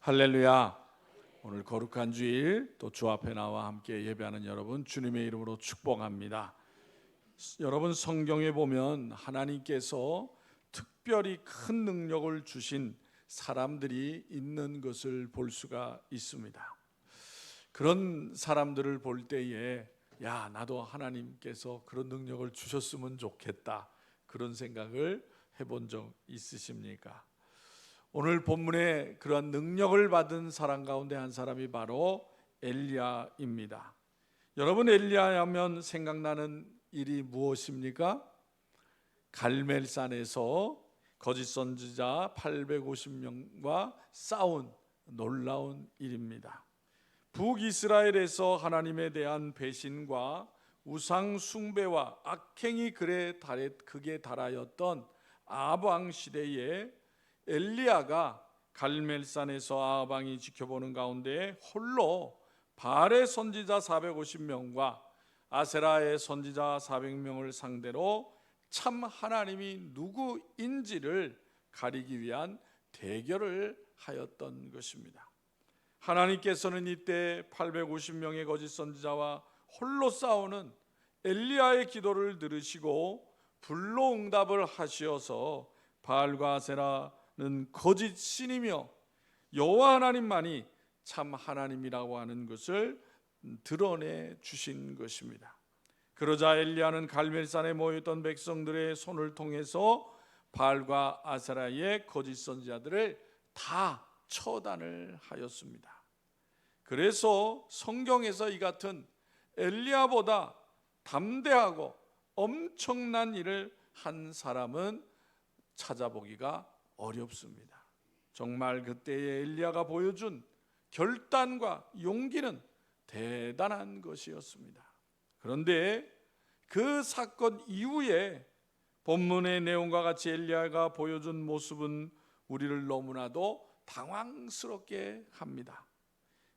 할렐루야. 오늘 거룩한 주일 또 주 앞에 나와 함께 예배하는 여러분 주님의 이름으로 축복합니다. 여러분 성경에 보면 하나님께서 특별히 큰 능력을 주신 사람들이 있는 것을 볼 수가 있습니다. 그런 사람들을 볼 때에 나도 하나님께서 그런 능력을 주셨으면 좋겠다, 그런 생각을 해본 적 있으십니까? 오늘 본문에 그러한 능력을 받은 사람 가운데 한 사람이 바로 엘리야입니다. 여러분, 엘리야 하면 생각나는 일이 무엇입니까? 갈멜산에서 거짓 선지자 850명과 싸운 놀라운 일입니다. 북이스라엘에서 하나님에 대한 배신과 우상 숭배와 악행이 극에 달하였던 아합 왕 시대에 엘리야가 갈멜산에서 아합 왕이 지켜보는 가운데 홀로 바알의 선지자 450명과 아세라의 선지자 400명을 상대로 참 하나님이 누구인지를 가리기 위한 대결을 하였던 것입니다. 하나님께서는 이때 850명의 거짓 선지자와 홀로 싸우는 엘리야의 기도를 들으시고 불로 응답을 하시어서 바알과 아세라는 거짓 신이며 여호와 하나님만이 참 하나님이라고 하는 것을 드러내 주신 것입니다. 그러자 엘리야는 갈멜산에 모였던 백성들의 손을 통해서 바알과 아세라의 거짓 선지자들을 다 처단을 하였습니다. 그래서 성경에서 이 같은 엘리야보다 담대하고 엄청난 일을 한 사람은 찾아보기가 어렵습니다. 정말 그때의 엘리야가 보여준 결단과 용기는 대단한 것이었습니다. 그런데 그 사건 이후에 본문의 내용과 같이 엘리야가 보여준 모습은 우리를 너무나도 당황스럽게 합니다.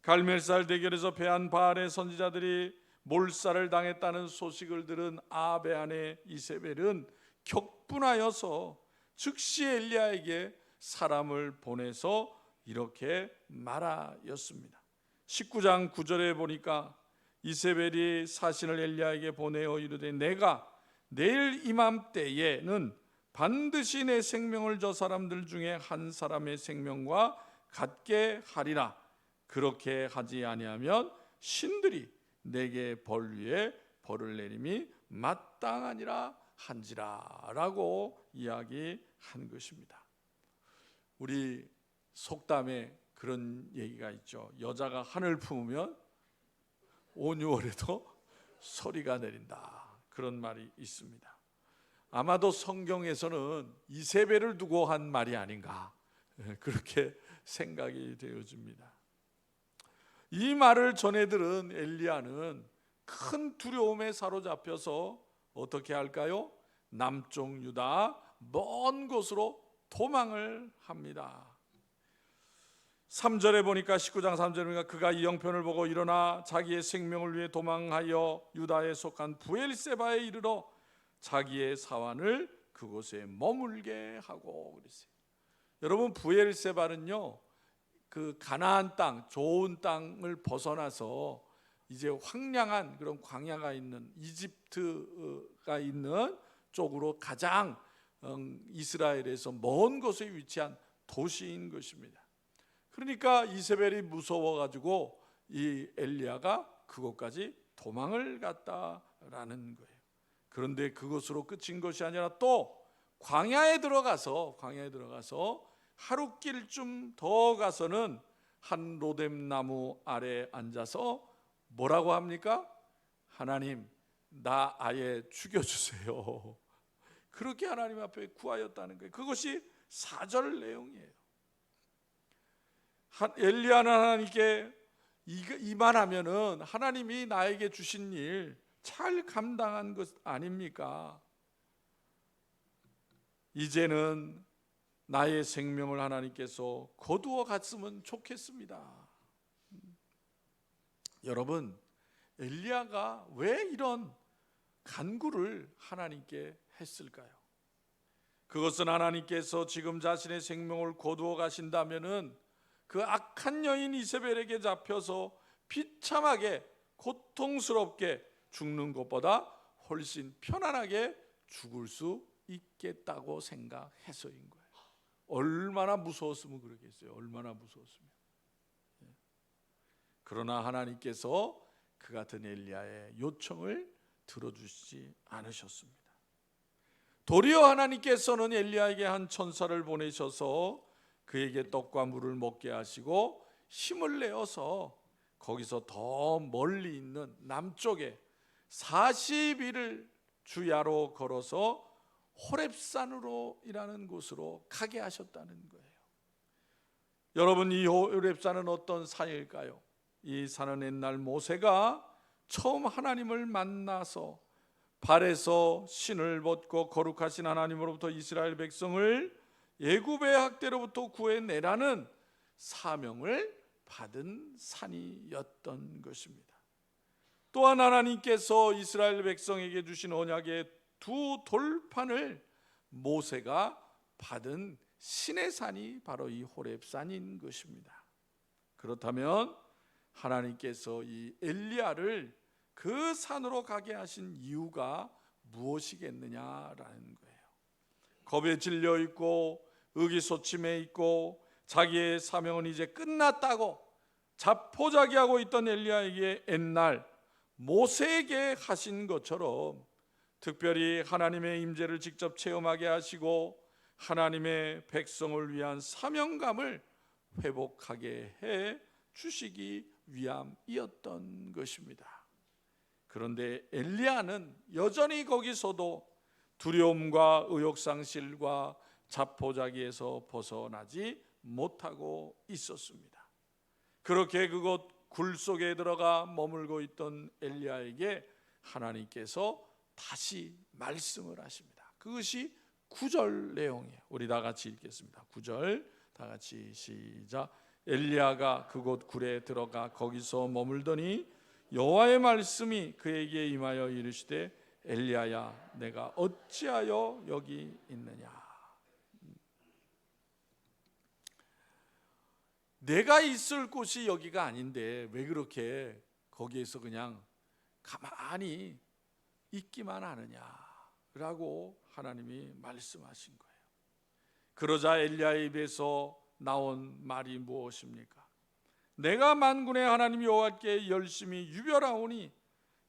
갈멜산 대결에서 패한 바알의 선지자들이 몰살을 당했다는 소식을 들은 아합의 아내 이세벨은 격분하여서 즉시 엘리야에게 사람을 보내서 이렇게 말하였습니다. 19장 9절에 보니까 이세벨이 사신을 엘리야에게 보내어 이르되 내가 내일 이맘때에는 반드시 내 생명을 저 사람들 중에 한 사람의 생명과 같게 하리라. 그렇게 하지 아니하면 신들이 내게 벌 위에 벌을 내림이 마땅하니라 한지라 라고 이야기한 것입니다. 우리 속담에 그런 얘기가 있죠. 여자가 한을 품으면 5, 6월에도 소리가 내린다, 그런 말이 있습니다. 아마도 성경에서는 이세벨을 두고 한 말이 아닌가, 그렇게 생각이 되어집니다. 이 말을 전해 들은 엘리야는 큰 두려움에 사로잡혀서 어떻게 할까요? 남쪽 유다 먼 곳으로 도망을 합니다. 3절에 보니까 19장 3절에 보니까 그가 이 형편을 보고 일어나 자기의 생명을 위해 도망하여 유다에 속한 부엘세바에 이르러 자기의 사환을 그곳에 머물게 하고 그랬어요. 여러분, 부엘세바는요, 그 가나안 땅, 좋은 땅을 벗어나서 이제 황량한 그런 광야가 있는 이집트가 있는 쪽으로 가장 이스라엘에서 먼 곳에 위치한 도시인 것입니다. 그러니까 이세벨이 무서워가지고 이 엘리야가 그곳까지 도망을 갔다라는 거예요. 그런데 그것으로 끝인 것이 아니라 또 광야에 들어가서 하루길쯤 더 가서는 한 로뎀 나무 아래 앉아서 뭐라고 합니까? 하나님, 나 아예 죽여주세요. 그렇게 하나님 앞에 구하였다는 거예요. 그것이 4절 내용이에요. 엘리야는 하나님께 이만하면은 하나님이 나에게 주신 일 잘 감당한 것 아닙니까? 이제는 나의 생명을 하나님께서 거두어 갔으면 좋겠습니다. 여러분, 엘리야가 왜 이런 간구를 하나님께 했을까요? 그것은 하나님께서 지금 자신의 생명을 거두어 가신다면은 그 악한 여인 이세벨에게 잡혀서 비참하게 고통스럽게 죽는 것보다 훨씬 편안하게 죽을 수 있겠다고 생각해서인 거예요. 얼마나 무서웠으면 그러겠어요. 얼마나 무서웠으면. 그러나 하나님께서 그 같은 엘리야의 요청을 들어주시지 않으셨습니다. 도리어 하나님께서는 엘리야에게 한 천사를 보내셔서 그에게 떡과 물을 먹게 하시고 힘을 내어서 거기서 더 멀리 있는 남쪽에 40일을 주야로 걸어서 호렙산으로이라는 곳으로 가게 하셨다는 거예요. 여러분, 이 호렙산은 어떤 산일까요? 이 산은 옛날 모세가 처음 하나님을 만나서 발에서 신을 벗고 거룩하신 하나님으로부터 이스라엘 백성을 애굽의 학대로부터 구해내라는 사명을 받은 산이었던 것입니다. 또한 하나님께서 이스라엘 백성에게 주신 언약의 두 돌판을 모세가 받은 신의 산이 바로 이 호렙산인 것입니다. 그렇다면 하나님께서 이 엘리야를 그 산으로 가게 하신 이유가 무엇이겠느냐라는 거예요. 겁에 질려 있고 의기소침해 있고 자기의 사명은 이제 끝났다고 자포자기하고 있던 엘리야에게 옛날 모세에게 하신 것처럼 특별히 하나님의 임재를 직접 체험하게 하시고 하나님의 백성을 위한 사명감을 회복하게 해 주시기 위함이었던 것입니다. 그런데 엘리야는 여전히 거기서도 두려움과 의욕상실과 자포자기에서 벗어나지 못하고 있었습니다. 그렇게 그곳 굴 속에 들어가 머물고 있던 엘리야에게 하나님께서 다시 말씀을 하십니다. 그것이 9절 내용이에요. 우리 다 같이 읽겠습니다. 9절 다 같이 시작. 엘리야가 그곳 굴에 들어가 거기서 머물더니 여호와의 말씀이 그에게 임하여 이르시되 엘리야야 내가 어찌하여 여기 있느냐. 내가 있을 곳이 여기가 아닌데 왜 그렇게 거기에서 그냥 가만히 있기만 하느냐라고 하나님이 말씀하신 거예요. 그러자 엘리야의 입에서 나온 말이 무엇입니까? 내가 만군의 하나님 여호와께 열심히 유별하오니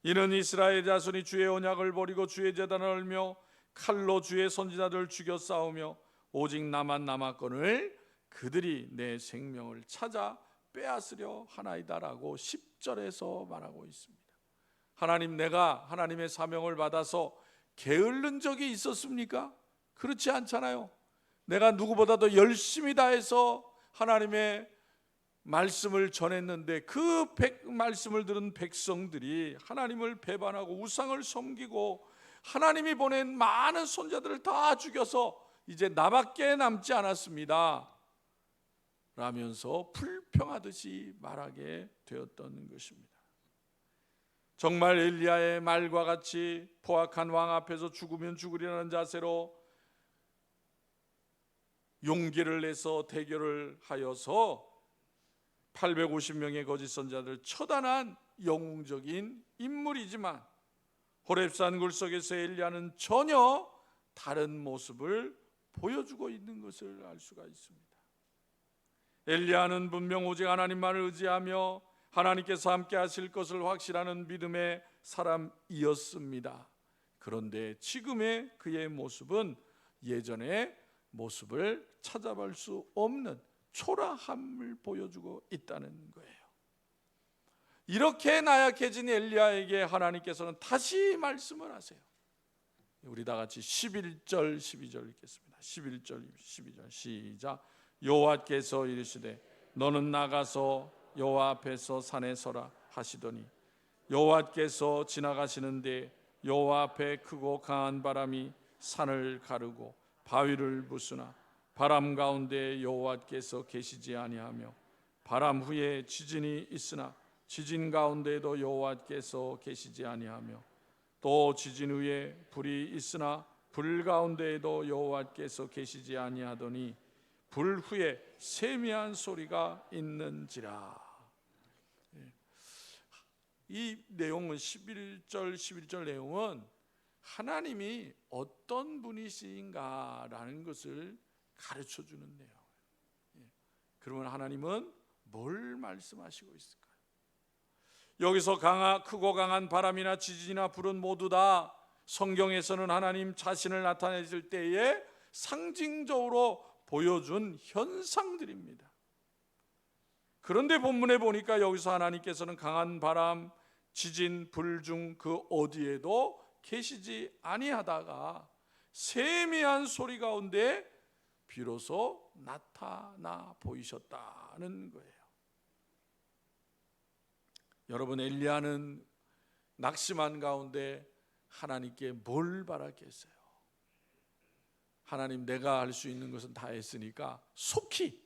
이는 이스라엘 자손이 주의 언약을 버리고 주의 제단을 헐며 칼로 주의 선지자들을 죽여 싸우며 오직 나만 남았거늘 그들이 내 생명을 찾아 빼앗으려 하나이다라고 10절에서 말하고 있습니다. 하나님, 내가 하나님의 사명을 받아서 게을른 적이 있었습니까? 그렇지 않잖아요. 내가 누구보다도 열심히 다해서 하나님의 말씀을 전했는데 그 말씀을 들은 백성들이 하나님을 배반하고 우상을 섬기고 하나님이 보낸 많은 손자들을 다 죽여서 이제 나밖에 남지 않았습니다 라면서 불평하듯이 말하게 되었던 것입니다. 정말 엘리야의 말과 같이 포악한 왕 앞에서 죽으면 죽으리라는 자세로 용기를 내서 대결을 하여서 850명의 거짓 선자들을 처단한 영웅적인 인물이지만 호렙산 굴속에서 엘리야는 전혀 다른 모습을 보여주고 있는 것을 알 수가 있습니다. 엘리야는 분명 오직 하나님만을 의지하며 하나님께서 함께 하실 것을 확신하는 믿음의 사람이었습니다. 그런데 지금의 그의 모습은 예전의 모습을 찾아볼 수 없는 초라함을 보여주고 있다는 거예요. 이렇게 나약해진 엘리야에게 하나님께서는 다시 말씀을 하세요. 우리 다 같이 11절 12절 읽겠습니다. 11절 12절 시작. 여호와께서 이르시되 너는 나가서 여호와 앞에서 산에 서라 하시더니 여호와께서 지나가시는데 여호와 앞에 크고 강한 바람이 산을 가르고 바위를 부수나 바람 가운데 여호와께서 계시지 아니하며 바람 후에 지진이 있으나 지진 가운데에도 여호와께서 계시지 아니하며 또 지진 후에 불이 있으나 불 가운데에도 여호와께서 계시지 아니하더니 불 후에 세미한 소리가 있는지라. 이 내용은 11절 내용은 하나님이 어떤 분이신가라는 것을 가르쳐 주는 내용이에요. 그러면 하나님은 뭘 말씀하시고 있을까요? 여기서 크고 강한 바람이나 지진이나 불은 모두 다 성경에서는 하나님 자신을 나타내실 때에 상징적으로 보여준 현상들입니다. 그런데 본문에 보니까 여기서 하나님께서는 강한 바람, 지진, 불 중 그 어디에도 계시지 아니하다가 세미한 소리 가운데 비로소 나타나 보이셨다는 거예요. 여러분, 엘리야는 낙심한 가운데 하나님께 뭘 바랐겠어요? 하나님, 내가 할 수 있는 것은 다 했으니까 속히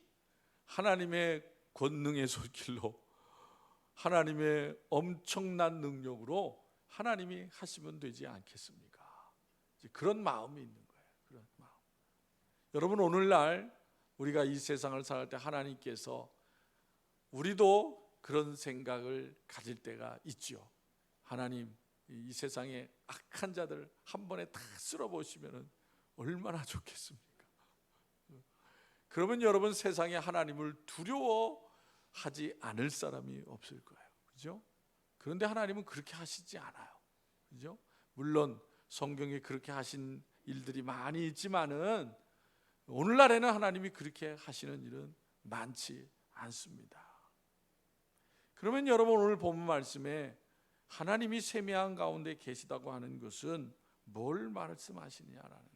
하나님의 권능의 손길로, 하나님의 엄청난 능력으로 하나님이 하시면 되지 않겠습니까? 그런 마음이 있는 거예요. 그런 마음. 여러분, 오늘날 우리가 이 세상을 살 때 하나님께서 우리도 그런 생각을 가질 때가 있죠. 하나님, 이 세상에 악한 자들 한 번에 다 쓸어보시면 얼마나 좋겠습니까? 그러면 여러분, 세상에 하나님을 두려워하지 않을 사람이 없을 거예요. 그죠? 그런데 하나님은 그렇게 하시지 않아요. 그죠? 물론 성경에 그렇게 하신 일들이 많이 있지만은 오늘날에는 하나님이 그렇게 하시는 일은 많지 않습니다. 그러면 여러분, 오늘 본문 말씀에 하나님이 세미한 가운데 계시다고 하는 것은 뭘 말씀하시냐라는 거예요.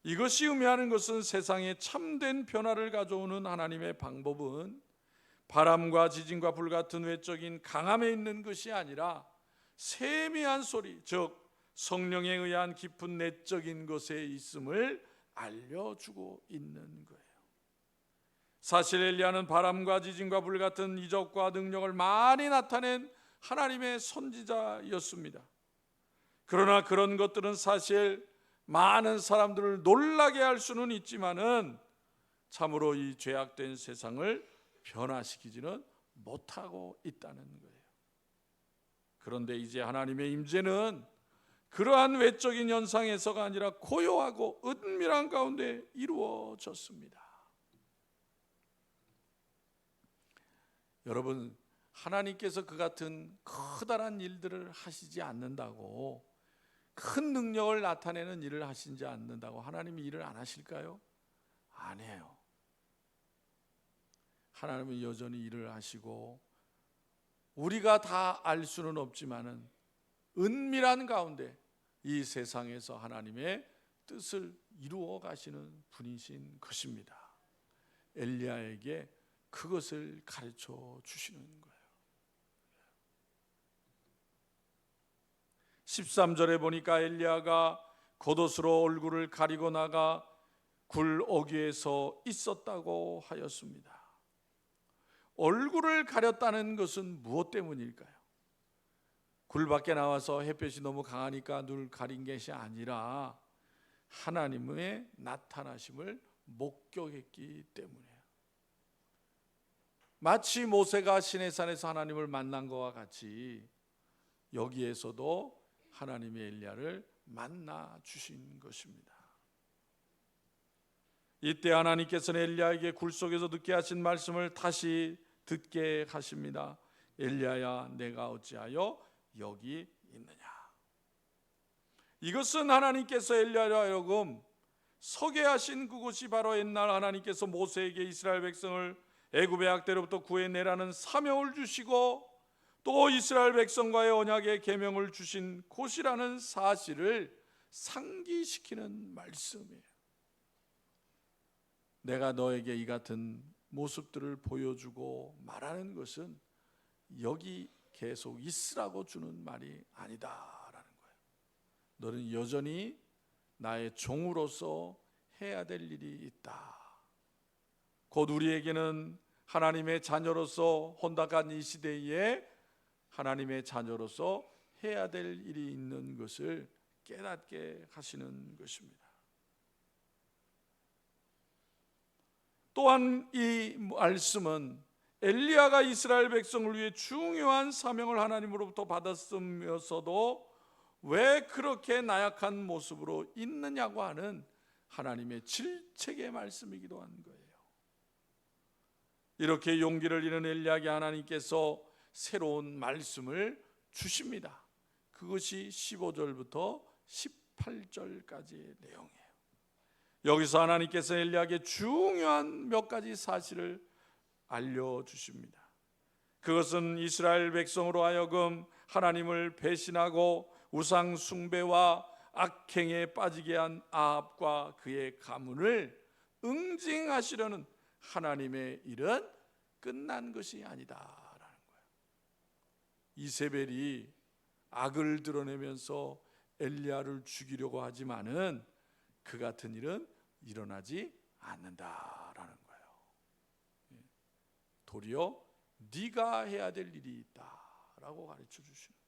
이것이 의미하는 것은 세상에 참된 변화를 가져오는 하나님의 방법은 바람과 지진과 불 같은 외적인 강함에 있는 것이 아니라 세미한 소리, 즉 성령에 의한 깊은 내적인 것에 있음을 알려주고 있는 거예요. 사실 엘리야는 바람과 지진과 불 같은 이적과 능력을 많이 나타낸 하나님의 선지자였습니다. 그러나 그런 것들은 사실 많은 사람들을 놀라게 할 수는 있지만은 참으로 이 죄악된 세상을 변화시키지는 못하고 있다는 거예요. 그런데 이제 하나님의 임재는 그러한 외적인 현상에서가 아니라 고요하고 은밀한 가운데 이루어졌습니다. 여러분, 하나님께서 그 같은 커다란 일들을 하시지 않는다고, 큰 능력을 나타내는 일을 하시지 않는다고 하나님이 일을 안 하실까요? 안 해요. 하나님은 여전히 일을 하시고 우리가 다 알 수는 없지만은 은밀한 가운데 이 세상에서 하나님의 뜻을 이루어 가시는 분이신 것입니다. 엘리야에게 그것을 가르쳐 주시는 거예요. 13절에 보니까 엘리야가 겉옷으로 얼굴을 가리고 나가 굴 어귀에서 있었다고 하였습니다. 얼굴을 가렸다는 것은 무엇 때문일까요? 굴 밖에 나와서 햇볕이 너무 강하니까 눈을 가린 것이 아니라 하나님의 나타나심을 목격했기 때문이에요. 마치 모세가 시내산에서 하나님을 만난 것과 같이 여기에서도 하나님의 엘리야를 만나 주신 것입니다. 이때 하나님께서는 엘리야에게 굴 속에서 듣게 하신 말씀을 다시 듣게 하십니다. 엘리야야, 내가 어찌하여 여기 있느냐. 이것은 하나님께서 엘리야로 하여금 서게 하신 그곳이 바로 옛날 하나님께서 모세에게 이스라엘 백성을 애굽의 악대로부터 구해내라는 사명을 주시고 또 이스라엘 백성과의 언약의 계명을 주신 곳이라는 사실을 상기시키는 말씀이에요. 내가 너에게 이 같은 모습들을 보여주고 말하는 것은 여기 계속 있으라고 주는 말이 아니다라는 거예요. 너는 여전히 나의 종으로서 해야 될 일이 있다. 곧 우리에게는 하나님의 자녀로서 혼탁한 이 시대에 하나님의 자녀로서 해야 될 일이 있는 것을 깨닫게 하시는 것입니다. 또한 이 말씀은 엘리야가 이스라엘 백성을 위해 중요한 사명을 하나님으로부터 받았으면서도 왜 그렇게 나약한 모습으로 있느냐고 하는 하나님의 질책의 말씀이기도 한 거예요. 이렇게 용기를 잃은 엘리야에게 하나님께서 새로운 말씀을 주십니다. 그것이 15절부터 18절까지의 내용이에요. 여기서 하나님께서 엘리야에게 중요한 몇 가지 사실을 알려주십니다. 그것은 이스라엘 백성으로 하여금 하나님을 배신하고 우상 숭배와 악행에 빠지게 한 아합과 그의 가문을 응징하시려는 하나님의 일은 끝난 것이 아니다라는 거예요. 이세벨이 악을 드러내면서 엘리야를 죽이려고 하지만은 그 같은 일은 일어나지 않는다라는 거예요. 도리어 네가 해야 될 일이 있다라고 가르쳐 주시는 거예요.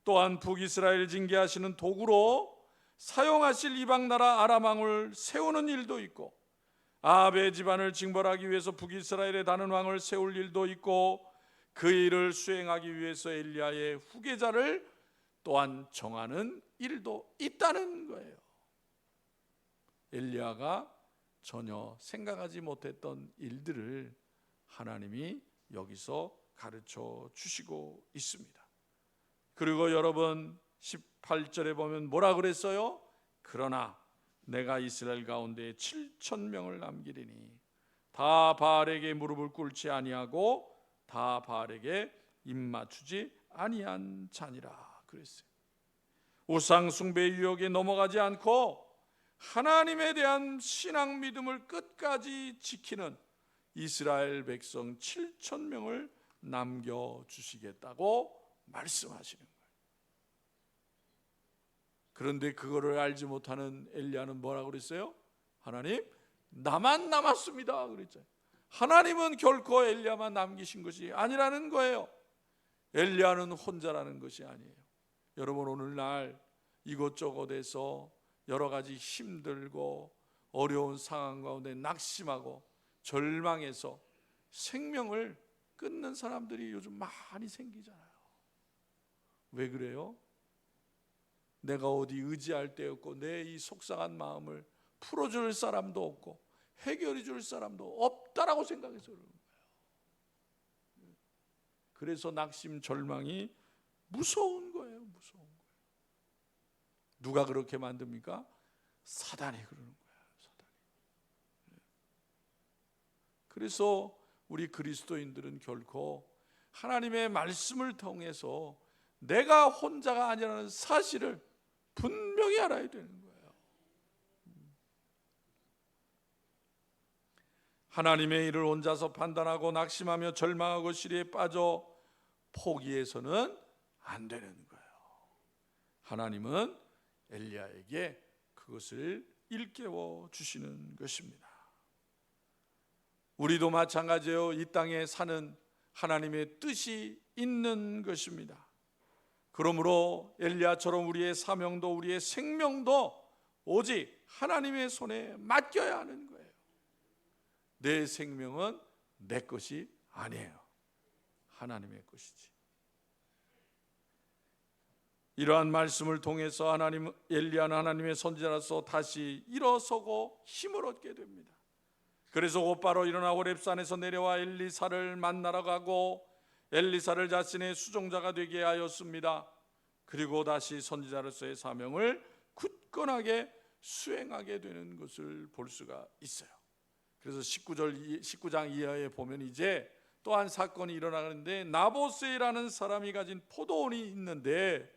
또한 북이스라엘 징계하시는 도구로 사용하실 이방 나라 아람 왕을 세우는 일도 있고, 아합의 집안을 징벌하기 위해서 북이스라엘에 다른 왕을 세울 일도 있고, 그 일을 수행하기 위해서 엘리야의 후계자를 또한 정하는 일도 있다는 거예요. 엘리야가 전혀 생각하지 못했던 일들을 하나님이 여기서 가르쳐 주시고 있습니다. 그리고 여러분 18절에 보면 뭐라 그랬어요? 그러나 내가 이스라엘 가운데 7,000명을 남기리니 다 바알에게 무릎을 꿇지 아니하고 다 바알에게 입맞추지 아니한 자니라 그랬어요. 우상 숭배의 유혹에 넘어가지 않고 하나님에 대한 신앙 믿음을 끝까지 지키는 이스라엘 백성 7,000명을 남겨주시겠다고 말씀하시는 거예요. 그런데 그거를 알지 못하는 엘리야는 뭐라고 그랬어요? 하나님, 나만 남았습니다 그랬잖아요. 하나님은 결코 엘리야만 남기신 것이 아니라는 거예요. 엘리야는 혼자라는 것이 아니에요. 여러분, 오늘날 이곳저곳에서 여러 가지 힘들고 어려운 상황 가운데 낙심하고 절망해서 생명을 끊는 사람들이 요즘 많이 생기잖아요. 왜 그래요? 내가 어디 의지할 데 없고 내 이 속상한 마음을 풀어줄 사람도 없고 해결해 줄 사람도 없다라고 생각해서 그러는 거예요. 그래서 낙심 절망이 무서운 거예요. 무서운 거예요. 누가 그렇게 만듭니까? 사단이 그러는 거예요. 사단이. 그래서 우리 그리스도인들은 결코 하나님의 말씀을 통해서 내가 혼자가 아니라는 사실을 분명히 알아야 되는 거예요. 하나님의 일을 혼자서 판단하고 낙심하며 절망하고 시리에 빠져 포기해서는 안 되는 거예요. 하나님은 엘리야에게 그것을 일깨워 주시는 것입니다. 우리도 마찬가지예요. 이 땅에 사는 하나님의 뜻이 있는 것입니다. 그러므로 엘리야처럼 우리의 사명도 우리의 생명도 오직 하나님의 손에 맡겨야 하는 거예요. 내 생명은 내 것이 아니에요. 하나님의 것이지. 이러한 말씀을 통해서 엘리야는 하나님의 선지자로서 다시 일어서고 힘을 얻게 됩니다. 그래서 곧바로 일어나 호렙산에서 내려와 엘리사를 만나러 가고 엘리사를 자신의 수종자가 되게 하였습니다. 그리고 다시 선지자로서의 사명을 굳건하게 수행하게 되는 것을 볼 수가 있어요. 그래서 19장 이하에 보면 이제 또 한 사건이 일어나는데, 나봇이라는 사람이 가진 포도원이 있는데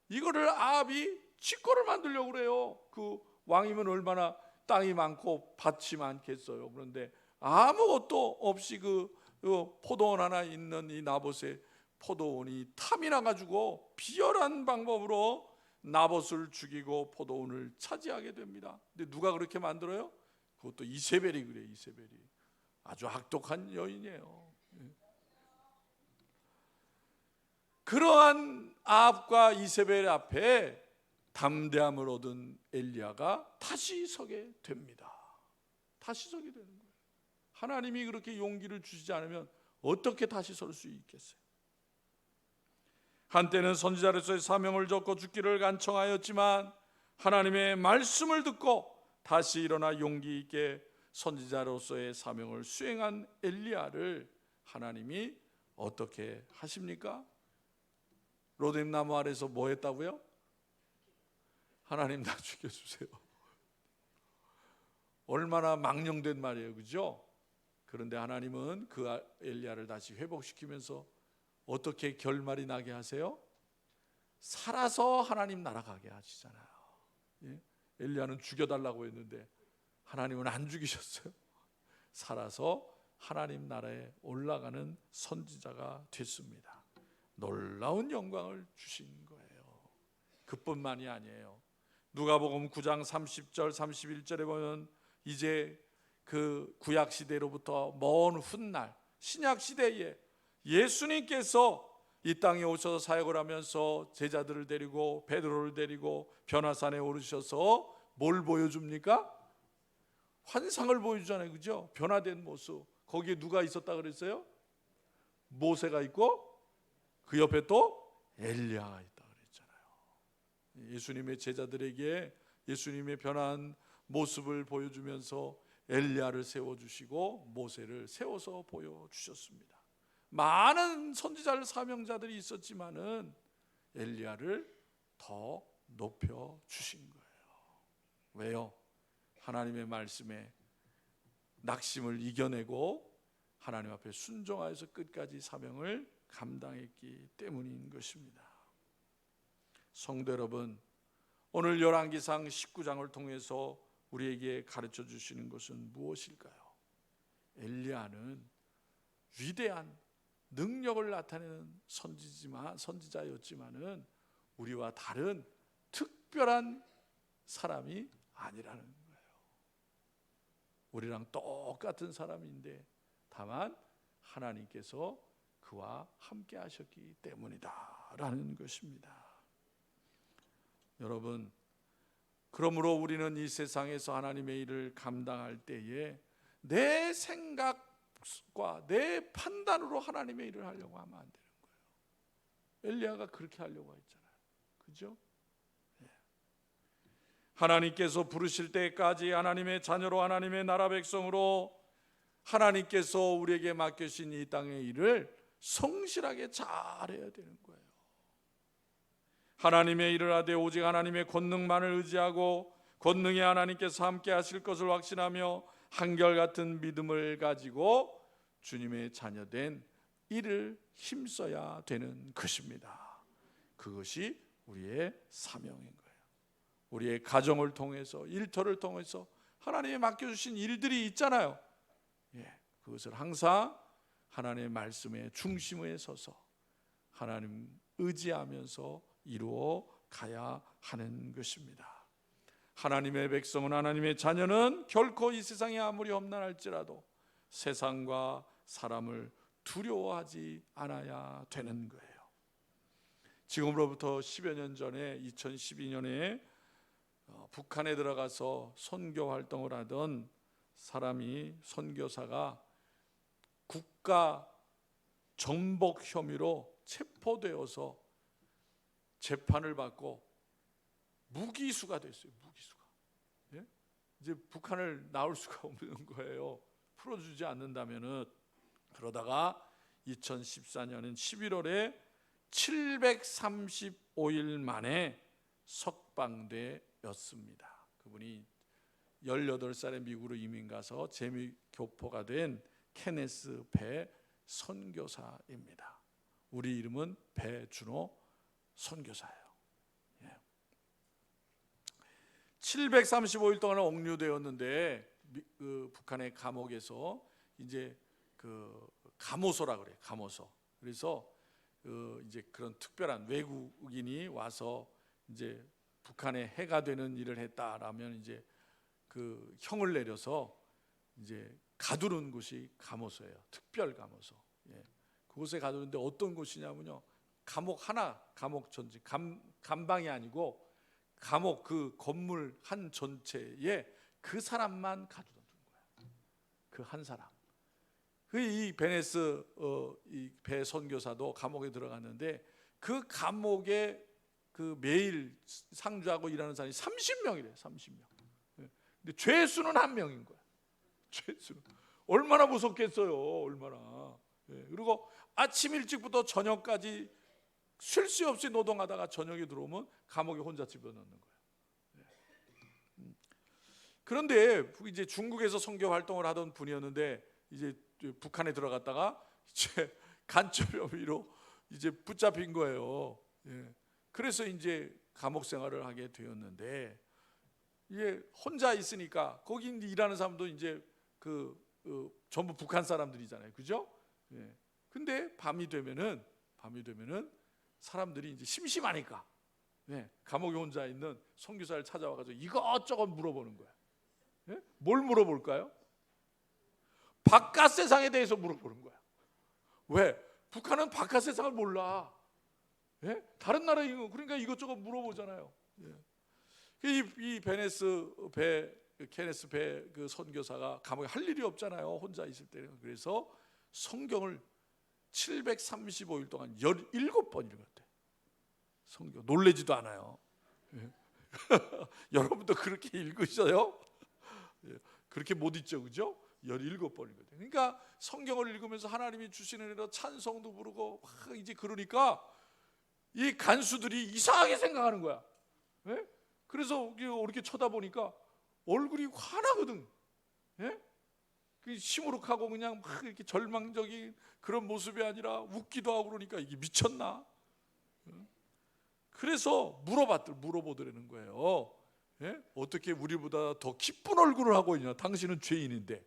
이거를 아합이 지 거를 만들려고 그래요. 그 왕이면 얼마나 땅이 많고 밭이 많겠어요. 그런데 아무것도 없이 그 포도원 하나 있는 이 나봇의 포도원이 탐이 나가지고 비열한 방법으로 나봇을 죽이고 포도원을 차지하게 됩니다. 근데 누가 그렇게 만들어요? 그것도 이세벨이 그래요. 이세벨이 아주 악독한 여인이에요. 그러한 아합과 이세벨 앞에 담대함을 얻은 엘리야가 다시 서게 됩니다. 다시 서게 되는 거예요. 하나님이 그렇게 용기를 주시지 않으면 어떻게 다시 설 수 있겠어요? 한때는 선지자로서의 사명을 졌고 죽기를 간청하였지만 하나님의 말씀을 듣고 다시 일어나 용기 있게 선지자로서의 사명을 수행한 엘리야를 하나님이 어떻게 하십니까? 로뎀 나무 아래서 뭐 했다고요? 하나님 나 죽여주세요. 얼마나 망령된 말이에요, 그죠? 그런데 하나님은 그 엘리야를 다시 회복시키면서 어떻게 결말이 나게 하세요? 살아서 하나님 나라 가게 하시잖아요. 예? 엘리야는 죽여달라고 했는데 하나님은 안 죽이셨어요. 살아서 하나님 나라에 올라가는 선지자가 됐습니다. 놀라운 영광을 주신 거예요. 그뿐만이 아니에요. 누가복음 9장 30절 31절에 보면 이제 그 구약 시대로부터 먼 훗날 신약 시대에 예수님께서 이 땅에 오셔서 사역을 하면서 제자들을 데리고 베드로를 데리고 변화산에 오르셔서 뭘 보여줍니까? 환상을 보여주잖아요, 그죠? 변화된 모습. 거기에 누가 있었다 그랬어요? 모세가 있고 그 옆에 또 엘리야가 있다 그랬잖아요. 예수님의 제자들에게 예수님의 변한 모습을 보여주면서 엘리야를 세워주시고 모세를 세워서 보여주셨습니다. 많은 선지자들 사명자들이 있었지만은 엘리야를 더 높여주신 거예요. 왜요? 하나님의 말씀에 낙심을 이겨내고 하나님 앞에 순종하여서 끝까지 사명을 감당했기 때문인 것입니다. 성도 여러분, 오늘 열왕기상 19장을 통해서 우리에게 가르쳐 주시는 것은 무엇일까요? 엘리야는 위대한 능력을 나타내는 선지자였지만은 우리와 다른 특별한 사람이 아니라는 거예요. 우리랑 똑같은 사람인데 다만 하나님께서 그와 함께 하셨기 때문이다라는 것입니다. 여러분, 그러므로 우리는 이 세상에서 하나님의 일을 감당할 때에 내 생각과 내 판단으로 하나님의 일을 하려고 하면 안 되는 거예요. 엘리야가 그렇게 하려고 했잖아요, 그죠? 하나님께서 부르실 때까지 하나님의 자녀로 하나님의 나라 백성으로 하나님께서 우리에게 맡기신 이 땅의 일을 성실하게 잘해야 되는 거예요. 하나님의 일을 하되 오직 하나님의 권능만을 의지하고 권능의 하나님께서 함께 하실 것을 확신하며 한결같은 믿음을 가지고 주님의 자녀된 일을 힘써야 되는 것입니다. 그것이 우리의 사명인 거예요. 우리의 가정을 통해서 일터를 통해서 하나님이 맡겨주신 일들이 있잖아요. 그것을 항상 하나님의 말씀의 중심에 서서 하나님 의지하면서 이루어 가야 하는 것입니다. 하나님의 백성은 하나님의 자녀는 결코 이 세상에 아무리 험난할지라도 세상과 사람을 두려워하지 않아야 되는 거예요. 지금으로부터 10여 년 전에 2012년에 북한에 들어가서 선교 활동을 하던 선교사가 국가 전복 혐의로 체포되어서 재판을 받고 무기수가 됐어요. 무기수가. 이제 북한을 나올 수가 없는 거예요. 풀어주지 않는다면은. 그러다가 2014년인 11월에 735일 만에 석방되었습니다. 그분이 18살에 미국으로 이민 가서 재미교포가 된 케네스 배 선교사입니다. 우리 이름은 배준호 선교사예요. 735일 동안 억류되었는데 북한의 감옥에서 이제 그 감호소라 그래요. 감호소. 그래서 이제 그런 특별한 외국인이 와서 이제 북한에 해가 되는 일을 했다라면 이제 그 형을 내려서 이제 가두는 곳이 감호소예요. 특별 감호소. 그곳에 가두는데 어떤 곳이냐면요, 감옥 하나, 감옥 전체, 감방이 아니고 감옥 그 건물 한 전체에 그 사람만 가두는 거예요. 그 한 사람. 이 베네스 이 배 선교사도 감옥에 들어갔는데 그 감옥에 그 매일 상주하고 일하는 사람이 30명이래. 30명. 근데 죄수는 한 명인 거야. 죄수는 얼마나 무섭겠어요. 얼마나. 그리고 아침 일찍부터 저녁까지 쉴 새 없이 노동하다가 저녁에 들어오면 감옥에 혼자 집어넣는 거예요. 그런데 이제 중국에서 선교 활동을 하던 분이었는데 이제 북한에 들어갔다가 이제 간첩 혐의로 이제 붙잡힌 거예요. 그래서 이제 감옥 생활을 하게 되었는데 이게 혼자 있으니까 거기 이제 일하는 사람도 이제 전부 북한 사람들이잖아요, 그죠? 근데 밤이 되면은 사람들이 이제 심심하니까 감옥에 혼자 있는 선교사를 찾아와가지고 이것저것 물어보는 거야. 뭘 물어볼까요? 바깥 세상에 대해서 물어보는 거야. 왜? 북한은 바깥 세상을 몰라. 다른 나라에 그러니까 이것저것 물어보잖아요. 이 케네스 배 그 선교사가 감옥에 할 일이 없잖아요. 혼자 있을 때는. 그래서 성경을 735일 동안 17번 읽었대. 성경 놀래지도 않아요. 여러분도 그렇게 읽으셔요? 그렇게 못 읽죠, 그죠? 17번 읽었대. 그러니까 성경을 읽으면서 하나님이 주시는 은혜로 찬송도 부르고 막 이제 그러니까 이 간수들이 이상하게 생각하는 거야. 그래서 이렇게 쳐다보니까 얼굴이 환하거든. 시무룩하고 그냥 막 이렇게 절망적인 그런 모습이 아니라 웃기도 하고 그러니까 이게 미쳤나? 그래서 물어보더라는 거예요. 어떻게 우리보다 더 기쁜 얼굴을 하고 있냐? 당신은 죄인인데.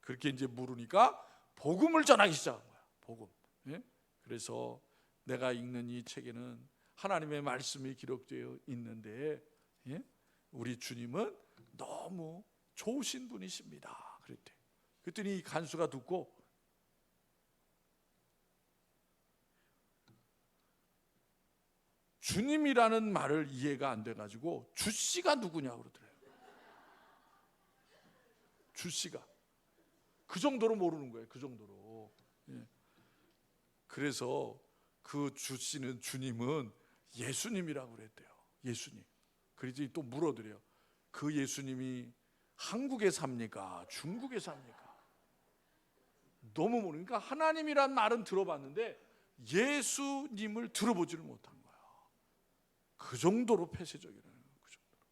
그렇게 이제 물으니까 복음을 전하기 시작한 거야. 복음. 그래서 내가 읽는 이 책에는 하나님의 말씀이 기록되어 있는데 우리 주님은 너무 좋으신 분이십니다. 그랬대. 그랬더니 이 간수가 듣고 주님이라는 말을 이해가 안 돼가지고 주씨가 누구냐고 그러더래요. 주씨가 그 정도로 모르는 거예요. 그 정도로. 그래서 그 주씨는 주님은 예수님이라고 그랬대요. 예수님. 그래서 또 물어드려요. 그 예수님이 한국에 삽니까? 중국에 삽니까? 너무 모르니까 하나님이란 말은 들어봤는데 예수님을 들어보지를 못한 거야. 그 정도로 폐쇄적이라는 거예요. 그 정도로.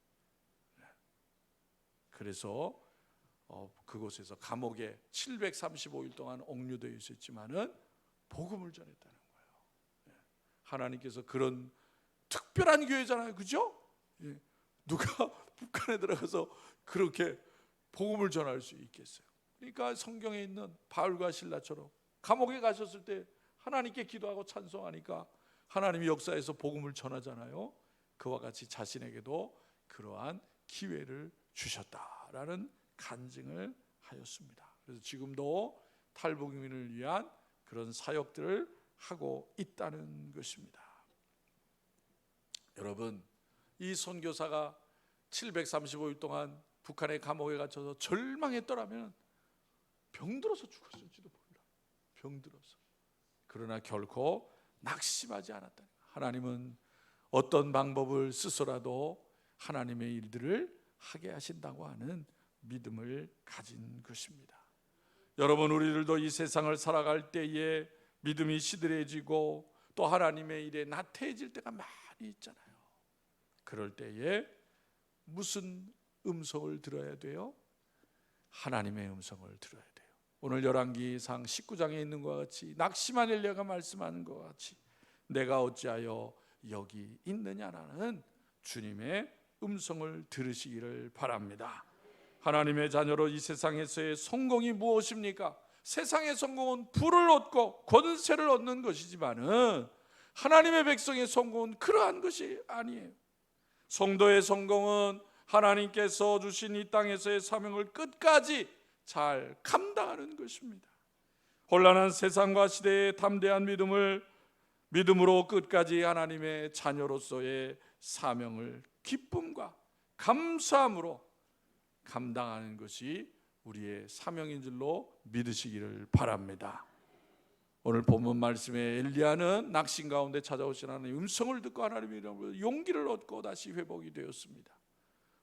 그래서 그곳에서 감옥에 735일 동안 옥류되어 있었지만은 복음을 전했다는 거예요. 하나님께서 그런 특별한 교회잖아요, 그죠? 누가 북한에 들어가서 그렇게 복음을 전할 수 있겠어요? 그러니까 성경에 있는 바울과 실라처럼 감옥에 가셨을 때 하나님께 기도하고 찬송하니까 하나님이 역사에서 복음을 전하잖아요. 그와 같이 자신에게도 그러한 기회를 주셨다라는 간증을 하였습니다. 그래서 지금도 탈북민을 위한 그런 사역들을 하고 있다는 것입니다. 여러분, 이 선교사가 735일 동안 북한의 감옥에 갇혀서 절망했더라면 병들어서 죽었을지도 몰라. 병들어서. 그러나 결코 낙심하지 않았다. 하나님은 어떤 방법을 쓰서라도 하나님의 일들을 하게 하신다고 하는 믿음을 가진 것입니다. 여러분, 우리들도 이 세상을 살아갈 때에 믿음이 시들해지고 또 하나님의 일에 나태해질 때가 많이 있잖아요. 그럴 때에 무슨 음성을 들어야 돼요? 하나님의 음성을 들어야 돼요. 오늘 열왕기상 19장에 있는 것과 같이 낙심한 엘리야가 말씀하는 것과 같이 내가 어찌하여 여기 있느냐라는 주님의 음성을 들으시기를 바랍니다. 하나님의 자녀로 이 세상에서의 성공이 무엇입니까? 세상의 성공은 부를 얻고 권세를 얻는 것이지만은 하나님의 백성의 성공은 그러한 것이 아니에요. 성도의 성공은 하나님께서 주신 이 땅에서의 사명을 끝까지 잘 감당하는 것입니다. 혼란한 세상과 시대의 담대한 믿음으로 끝까지 하나님의 자녀로서의 사명을 기쁨과 감사함으로 감당하는 것이 우리의 사명인 줄로 믿으시기를 바랍니다. 오늘 본문 말씀에 엘리야는 낙심 가운데 찾아오신 하나님의 음성을 듣고 하나님의 이름으로 용기를 얻고 다시 회복이 되었습니다.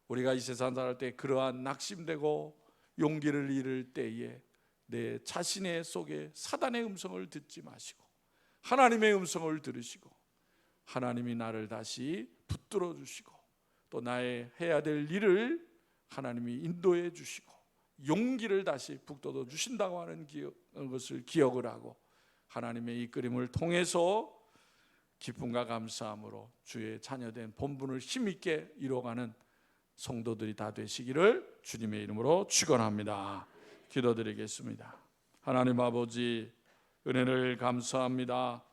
우리가 이 세상 살할 때 그러한 낙심되고 용기를 잃을 때에 내 자신의 속에 사단의 음성을 듣지 마시고 하나님의 음성을 들으시고 하나님이 나를 다시 붙들어 주시고 또 나의 해야 될 일을 하나님이 인도해 주시고 용기를 다시 북돋워 주신다고 하는 것을 기억을 하고 하나님의 이끌림을 통해서 기쁨과 감사함으로 주의 자녀된 본분을 힘있게 이루어가는 성도들이 다 되시기를 주님의 이름으로 축원합니다. 기도드리겠습니다. 하나님 아버지, 은혜를 감사합니다.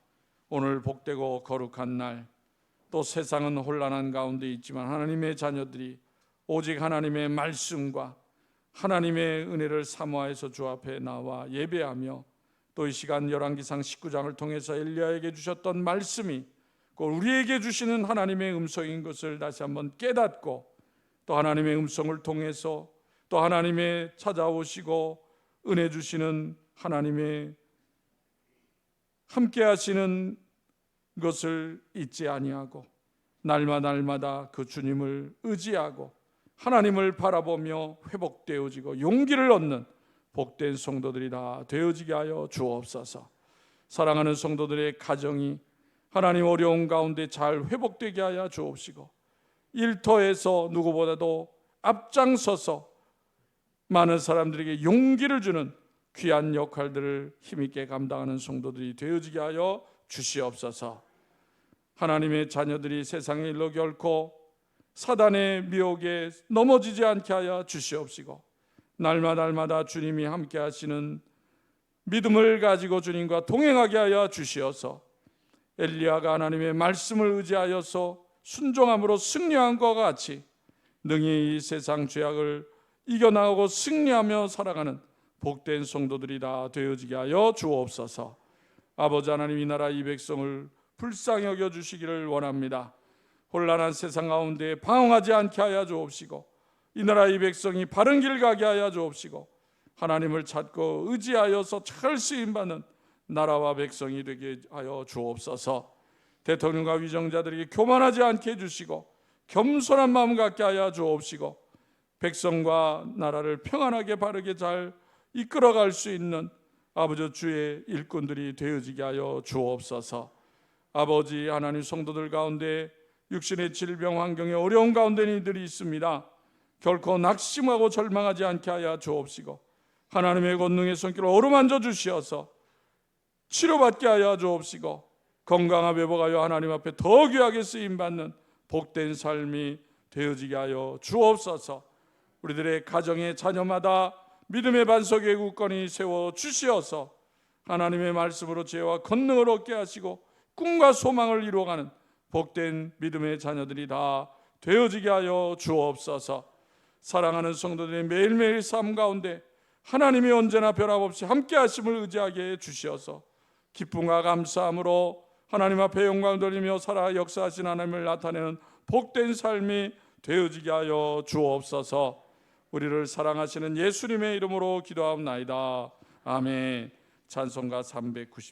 오늘 복되고 거룩한 날, 또 세상은 혼란한 가운데 있지만 하나님의 자녀들이 오직 하나님의 말씀과 하나님의 은혜를 사모하여서 주 앞에 나와 예배하며 또 이 시간 열왕기상 19장을 통해서 엘리야에게 주셨던 말씀이 곧 우리에게 주시는 하나님의 음성인 것을 다시 한번 깨닫고 또 하나님의 음성을 통해서 또 하나님의 찾아오시고 은혜 주시는 하나님의 함께 하시는 것을 잊지 아니하고 날마다 그 주님을 의지하고 하나님을 바라보며 회복되어지고 용기를 얻는 복된 성도들이 다 되어지게 하여 주옵소서. 사랑하는 성도들의 가정이 하나님 어려운 가운데 잘 회복되게 하여 주옵시고 일터에서 누구보다도 앞장서서 많은 사람들에게 용기를 주는 귀한 역할들을 힘있게 감당하는 성도들이 되어지게 하여 주시옵소서. 하나님의 자녀들이 세상의 일로 결코 사단의 미혹에 넘어지지 않게 하여 주시옵시고 날마다 주님이 함께 하시는 믿음을 가지고 주님과 동행하게 하여 주시어서 엘리야가 하나님의 말씀을 의지하여서 순종함으로 승리한 것과 같이 능히 이 세상 죄악을 이겨나가고 승리하며 살아가는 복된 성도들이 다 되어지게 하여 주옵소서. 아버지 하나님, 이 나라 이 백성을 불쌍히 여겨주시기를 원합니다. 혼란한 세상 가운데 방황하지 않게 하여 주옵시고 이 나라 이 백성이 바른 길 가게 하여 주옵시고 하나님을 찾고 의지하여서 잘 쓰임받는 나라와 백성이 되게 하여 주옵소서. 대통령과 위정자들에게 교만하지 않게 해주시고 겸손한 마음 갖게 하여 주옵시고 백성과 나라를 평안하게 바르게 잘 이끌어갈 수 있는 아버지 주의 일꾼들이 되어지게 하여 주옵소서. 아버지 하나님, 성도들 가운데 육신의 질병 환경에 어려운 가운데 이들이 있습니다. 결코 낙심하고 절망하지 않게 하여 주옵시고 하나님의 권능의 손길을 어루만져 주시어서 치료받게 하여 주옵시고 건강하 회복하여 하나님 앞에 더 귀하게 쓰임받는 복된 삶이 되어지게 하여 주옵소서. 우리들의 가정의 자녀마다 믿음의 반석의 굳건히 세워 주시어서 하나님의 말씀으로 지혜와 권능을 얻게 하시고 꿈과 소망을 이루어가는 복된 믿음의 자녀들이 다 되어지게 하여 주옵소서. 사랑하는 성도들의 매일매일 삶 가운데 하나님이 언제나 변함없이 함께 하심을 의지하게 해주시어서 기쁨과 감사함으로 하나님 앞에 영광 돌리며 살아 역사하신 하나님을 나타내는 복된 삶이 되어지게 하여 주옵소서. 우리를 사랑하시는 예수님의 이름으로 기도하옵나이다. 아멘. 찬송가 390